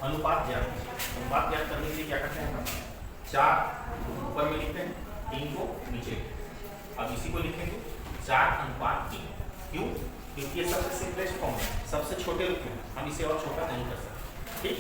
अनुपात ज्ञात कीजिए। अनुपात ज्ञात करने के लिए क्या करते हैं हम? 4 ऊपर में लिखते हैं, 3 को नीचे। अब इसी को लिखेंगे 4:3। क्यों? क्योंकि ये सबसे सिंपलेस्ट फॉर्म है, सबसे छोटे रूप में, हम इसे और छोटा नहीं कर सकते। ठीक,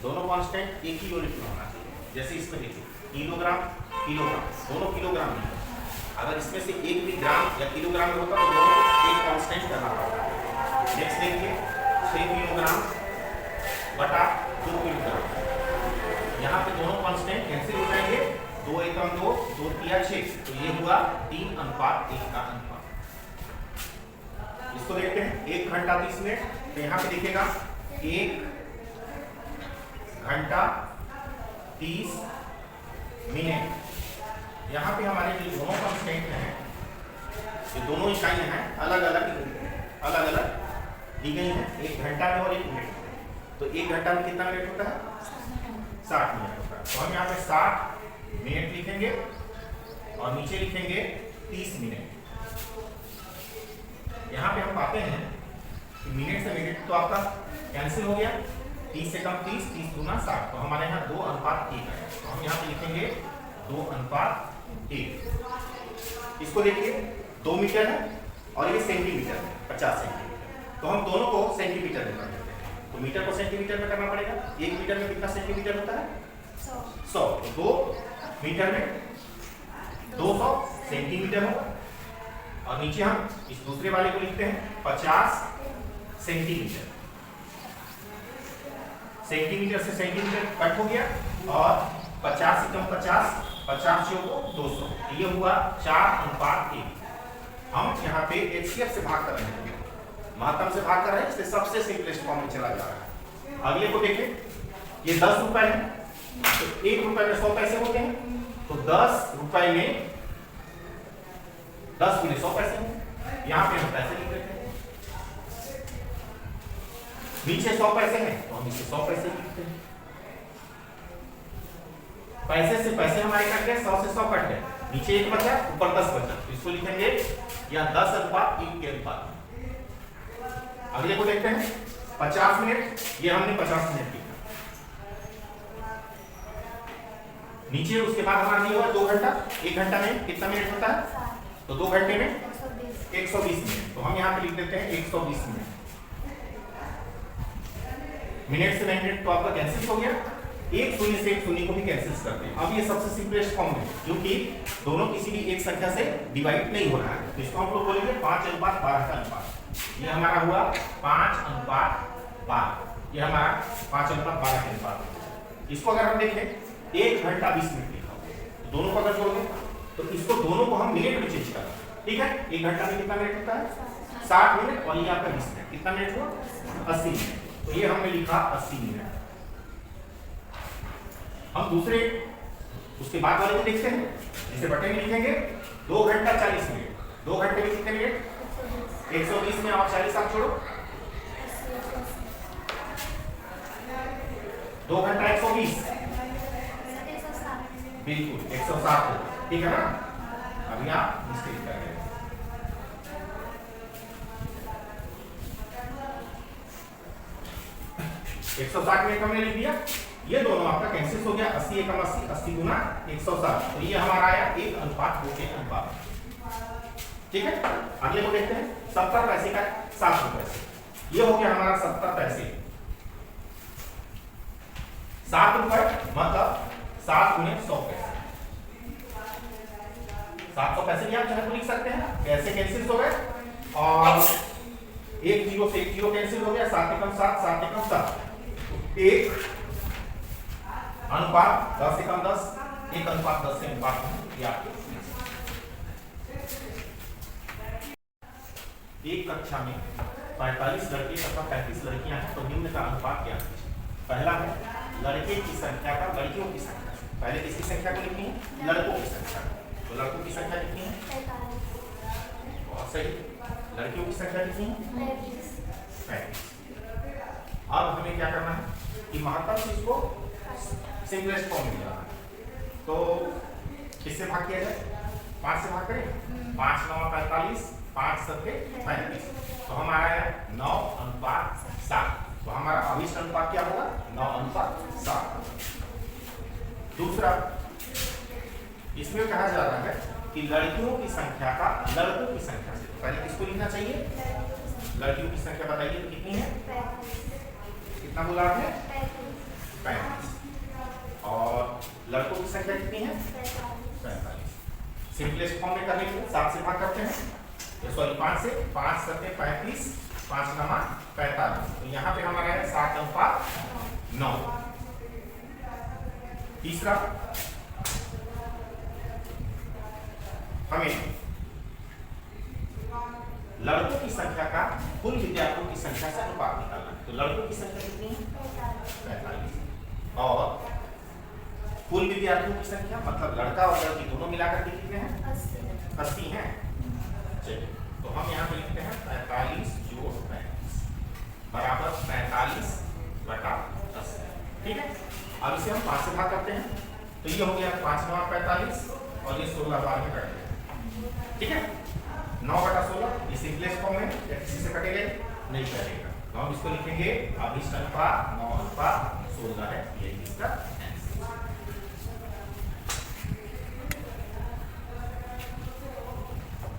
दोनों कांस्टेंट एक ही यूनिट में होना चाहिए। जैसे इसमें देखिए किलोग्राम किलोग्राम, दोनों किलोग्राम में। अगर इसमें से एक भी ग्राम या किलोग्राम में होता तो दोनों को एक कांस्टेंट करना पड़ता। नेक्स्ट देखिए 6 किलोग्राम बटा 2 किलोग्राम। यहाँ पे दोनों कांस्टेंट कैंसिल हो जाएंगे, 2 एकम 2, 2 तिया 6, तो ये हुआ 3:1 का अनुपात। इसको देखते हैं 1 घंटा 30 मिनट, तो यहाँ पे देखिएगा 1 घंटा 30 मिनट। यहाँ पे हमारे जो दोनों कांस्टेंट हैं, ये दोनों इकाइयाँ हैं अलग अलग दी गई हैं, 1 घंटा में और 1 मिनट में। तो 1 घंटा में कितना मिनट होता है? 60 मिनट होता है। तो हम यहाँ पे 60 मिनट लिखेंगे और नीचे लिखेंगे 30 मिनट। यहाँ पे हम पाते हैं कि मिनट से मिनट तो आपका कैंसिल हो गया, 30 से कम 30, 30 दूना 60, तो हमारे यहाँ 2:1 है। तो हम यहाँ पे लिखेंगे 2:1। इसको देखिए 2 मीटर है और ये सेंटीमीटर है, 50 सेंटीमीटर। तो हम दोनों को सेंटीमीटर में कर देते हैं। तो मीटर को सेंटीमीटर में करना पड़ेगा। 1 मीटर में कितना सेंटीमीटर होता है? 100। तो 2 मीटर में 200 सेंटीमीटर होगा। और नीचे हम इस दूसरे वाले को लिखते हैं 50 सेंटीमीटर। सेंटीमीटर से सेंटीमीटर कट हो गया और 50 से कम 50, 50 को 200, ये हुआ 4:1। हम यहाँ पे HCF से भाग कर रहे हैं, महत्तम से भाग कर रहे हैं, इसलिए सबसे सिंपलेस्ट फॉर्म में चला जा रहा है। अगले को देखें, ये 10 रुपए है, तो 1 रुपए में 100 पैसे होते हैं, तो 10 रुपए में 10 गुने 100 पैसे हैं। यहाँ पे हम पैसे लिख देते हैं। नीचे 100 पैसे हैं तो हम इसे 100 पैसे लिखते हैं। पैसे से पैसे हमारे कट गए, 100 से 100 कट गए, नीचे 1 बचा, ऊपर 10 बचा, तो इसको लिखेंगे या 10:1 के अनुपात। अगले को देखते हैं 50 मिनट, ये हमने 50 मिनट लिखा। नीचे उसके बाद हमारा दिया हुआ 2 घंटा, 1 घंटा में कितना मिनट होता है? तो 2 घंटे में 120 मिनट, तो हम यहाँ पे लिख देते हैं 120 मिनट। मिनट से मिनट तो आपका कैंसिल हो गया, 1 शून्य से 1 शून्य को भी कैंसिल करते हैं। अब ये सबसे सिंपलेस्ट फॉर्म है, क्योंकि दोनों किसी भी एक संख्या से डिवाइड नहीं हो रहा है, तो इसको हम लोग बोलेंगे 5:12 का अनुपात। ये हमारा हुआ 5:12, ये हमारा 5:12 के अनुपात। इसको अगर हम देखें 1 घंटा 20 मिनट लिखा हुआ, तो दोनों को अगर जोड़ दें तो इसको दोनों को हम मिनट में चेंज कर रहे हैं। ठीक है, 1 घंटा में कितना मिनट होता है? 60 मिनट, और ये आपका 20 मिनट, कितना मिनट हुआ? 80 मिनट। तो ये हमने लिखा 80 मिनट। हम दूसरे उसके बाद वाले को देखते हैं, जिसे बटे में लिखेंगे 2 घंटा 40 मिनट। 2 घंटे में कितने मिनट? 120 में आप 40 आप छोड़ो, 2 घंटा 120, बिल्कुल 160, ठीक है ना? अभी आप मिस्टेक कर रहे हैं। 160 मिनट हमने लिख दिया, ये दोनों आपका कैंसिल हो गया, 80 एकम 80, 80 गुना 160, तो ये हमारा आया 1:2 के अनुपात। ठीक है, अगले को देखते हैं 70 पैसे का 7 रुपए से। ये हो गया हमारा 70 पैसे, 7 रुपए मतलब 7 गुने 100 पैसे। 700 पैसे भी आप चाहे तो लिख सकते हैं, पैसे कैंसिल हो गए और 1 जीरो से 1 जीरो कैंसिल हो गया, 7 एकम 7, 7 एकम 7, 1 अनुपात 10 एकम 10, 1 अनुपात 10 से अनुपात ये आपके एक कक्षा में 45 लड़के तथा 35 लड़कियां हैं, तो निम्न का अनुपात क्या है? पहला है लड़के की संख्या का लड़कियों की संख्या से। पहले किसकी संख्या को लिखनी है? लड़कों की संख्या। तो लड़कों की संख्या कितनी है? बहुत सही। लड़कियों की संख्या कितनी है? 35। अब हमें क्या करना है कि महत्तम चीज को सिंपलेस्ट फॉर्म में लाना है। तो किससे भाग किया जाए? 5 से भाग करें। 5 9 45, 5 7 35, तो हमारा है 9:7। तो हमारा अभिष्ट अनुपात क्या होगा? 9:7। दूसरा, इसमें कहा जा रहा है कि लड़कियों की संख्या का लड़कों की संख्या से, तो पहले किसको लिखना चाहिए? लड़कियों की संख्या बताइए तो कितनी है? कितना बोला आपने? 35। और लड़कों की संख्या कितनी है? 45। सिंपलेस्ट फॉर्म में करने के लिए 7 से भाग करते हैं, सॉरी 5 से, 5 करते हैं 35, 5 का मान 45। तो यहाँ पे हमारा है 7:9। तीसरा, हमें लड़कों की संख्या का कुल विद्यार्थियों की संख्या से अनुपात निकालना है। तो लड़कों की संख्या कितनी है? 45। और कुल विद्यार्थियों की संख्या मतलब लड़का और लड़की दोनों मिलाकर के कितने हैं? 80 हैं। चलिए, तो हम यहाँ पे लिखते हैं 45 जोड़ 35 बराबर 45/80। ठीक है, अब इसे हम 5 से भाग करते हैं, तो ये हो गया 5 9 45 और ये 16 बार में कट गया। ठीक है, 9/16 ये सिंपलेस्ट फॉर्म है, किसी से कटेगा नहीं कटेगा, तो हम इसको लिखेंगे अभिष्ट अनुपात 9:16 है, यही इसका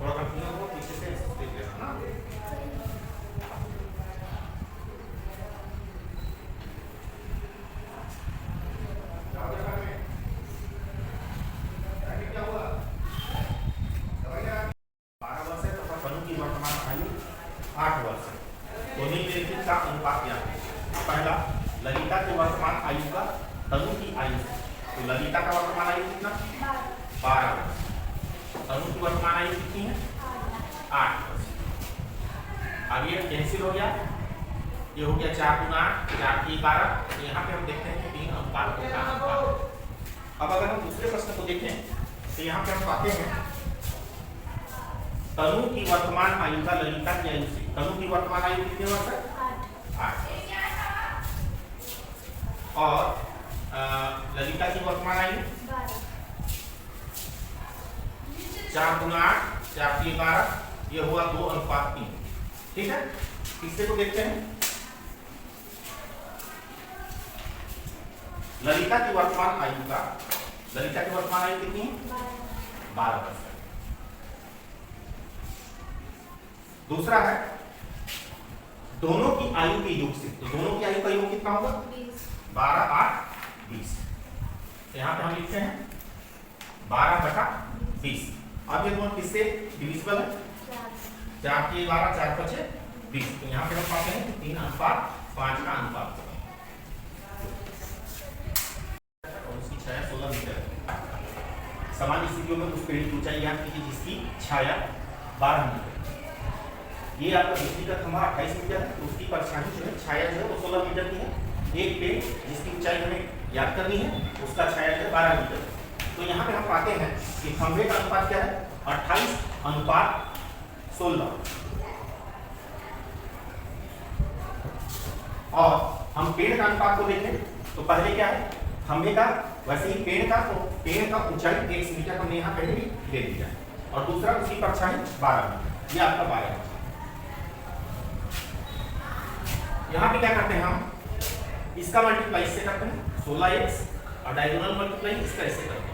थोड़ा कंफ्यूजन हो पीछे से देख लेना ना। क्या हुआ? 12 वर्ष है तो तनु की वर्तमान आयु 8 वर्ष है। तो निम्नलिखित का अनुपात क्या है? पहला, ललिता की वर्तमान आयु का तनु की आयु, तो ललिता का वर्तमान आयु कितना? 12 वर्ष। तनु की वर्तमान आयु कितनी है? 8 वर्ष। अब ये कैंसिल हो गया, ये हो गया 4 × 8 4 × 12। तो यहाँ पे हम देखते हैं कि 3 अनुपात होता है। अब अगर हम दूसरे प्रश्न को देखें तो यहाँ पे हम पाते हैं तनु की वर्तमान आयु का ललिता की आयु से, तनु की वर्तमान आयु कितने वर्ष है? 8। और ललिता की वर्तमान आयु 4 × 8 4 × 12, ये हुआ 2:3। ठीक है, तीसरे को देखते हैं। ललिता की वर्तमान आयु का, ललिता की वर्तमान आयु कितनी है? 12 वर्ष। दूसरा है दोनों की आयु के योग से, तो दोनों की आयु का योग कितना होगा? 12 8 20। यहाँ पे हम लिखते हैं 12/20। अब ये दोनों किससे डिविजिबल है? 4 × 12 4 × 5 20। तो यहाँ पे हम पाते हैं कि 3:5 का अनुपात होगा और उसकी छाया 16 मीटर है। सामान्य स्थितियों में उस पेड़ की ऊंचाई ज्ञात कीजिए जिसकी छाया 12 मीटर। ये आपका बिजली का खंभा 28 मीटर है, तो उसकी परछाई जो है, छाया जो है वो 16 मीटर की है। एक पेड़ जिसकी ऊंचाई हमें ज्ञात करनी है, उसका छाया जो है 12 मीटर। तो यहाँ पे हम पाते हैं कि खंभे का अनुपात क्या है? 28:16। और हम पेड़ का अनुपात को देखें तो पहले क्या है? खंभे का, वैसे ही पेड़ का, तो पेड़ का ऊंचाई 1 मीटर हमने यहाँ पहले ही ले लिया, और दूसरा उसकी परछाई 12 मीटर, ये आपका 12 है। यहाँ पे क्या करते हैं हम? इसका मल्टीप्लाई इससे करते हैं 16x, और डायगोनल मल्टीप्लाई इसका इससे करते हैं।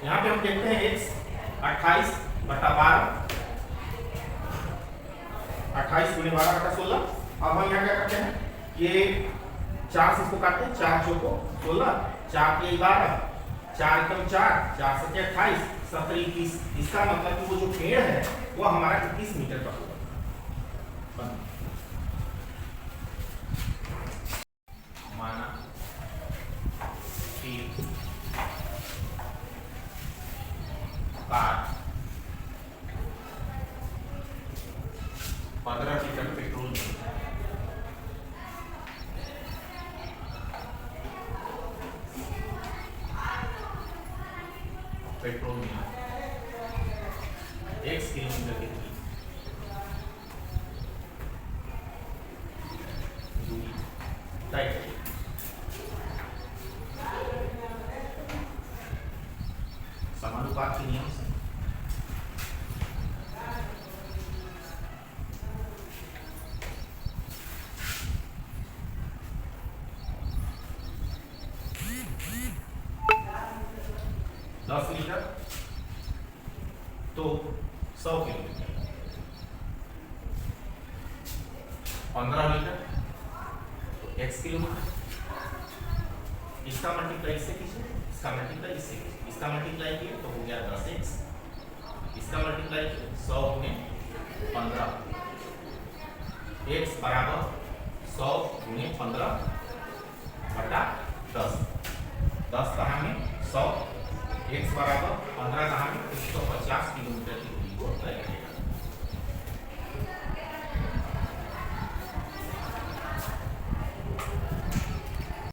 यहाँ पे हम देखते हैं x 28/12, 28 × 12/16। अब हम यहाँ क्या करते हैं? ये 4 से इसको काटते हैं, 4 चौको 16, 4 × 12, 4 × 4 4 × 7 28, 17 21। इसका मतलब कि वो जो पेड़ है वो हमारा 21 मीटर का होगा। माना 3 कार 15 लीटर पेट्रोल में x किलोमीटर की दूरी तय करिए। समानुपात के नियम से 10 लीटर तो 100 किलोमीटर, 15 लीटर तो x किलोमीटर। इसका मल्टीप्लाई इससे कीजिए, इसका मल्टीप्लाई इससे कीजिए, इसका मल्टीप्लाई किए तो हो गया 10x, इसका मल्टीप्लाई किए 100 गुने 15, x बराबर 100 गुने 15 बटा 10, 10 कहाँ में 100, x बराबर 15 कहाँ में 150 किलोमीटर की दूरी को तय करें।